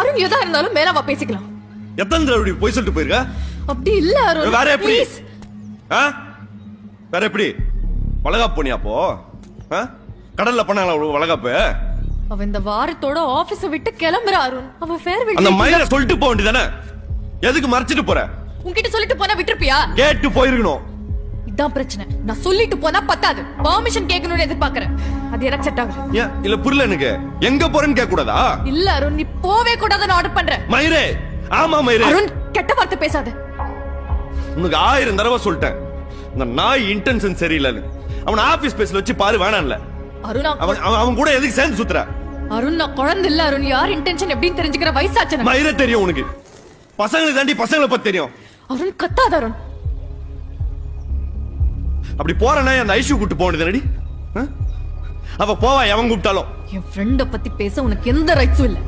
அருண் எதா இருந்தாலும் மேல வா பேசிக்கலாம். எத்தனை தடவை போய் சொல்லிட்டு போயிருக்க? அப்படி இல்ல அருண். வேற எப்படி? வேற எப்படி? வளகாப்பு போனியா அப்போ? கடல்ல பண்ணாங்களா வளகாப்பு? அவ இந்த வாரத்தோட ஆபீஸ விட்டு கிளம்புற அருண். அவ ஃபேர்வெல் அந்த மயிரை சொல்லிட்டு போக வேண்டியதானே? எதுக்கு மறைச்சிட்டு போற? உன்கிட்ட சொல்லிட்டு போனா விட்டுருப்பியா? கேட்டு போயிருக்கணும். இதான் பிரச்சனை. நான் சொல்லிட்டு போனா பத்தாது, பெர்மிஷன் கேட்கணும்னு எதிர்பார்க்கறேன். அது எனக்கு செட் ஆகல. ஏன் இல்ல புரியல எனக்கு. எங்க போறேன்னு கேட்க கூடாதா? இல்ல அருண், நீ போவே கூடாதுன்னு ஆர்டர் பண்றேன். மயிரே, ஆமா மயிரே. அருண், கெட்ட வார்த்தை பேசாத. உனக்கு 1000 தடவை சொல்லிட்டேன், இந்த நாய் இன்டென்ஷன் சரியில்லைன்னு. அவன் ஆபீஸ் பேஸ்ல வச்சு பாரு வேணாம்ல. அருண், அவன் கூட எதுக்கு சேர்ந்து சுத்துற? அருண், நான் குழந்தை இல்ல அருண். யார் இன்டென்ஷன் எப்படின்னு தெரிஞ்சுக்கிற வயசாச்சு. மயிரே தெரியும் உனக்கு. பசங்களுக்கு தாண்டி பசங்களை பத்தி தெரியும். அருண், கத்தாத அருண். அப்படி போறனா அந்த ஐஷு கூட்டு போனது. அவ போவா எவன் கூப்பிட்டாலும். என் ஃப்ரெண்ட பத்தி பேச உனக்கு எந்த ரைட்ஸும் இல்ல.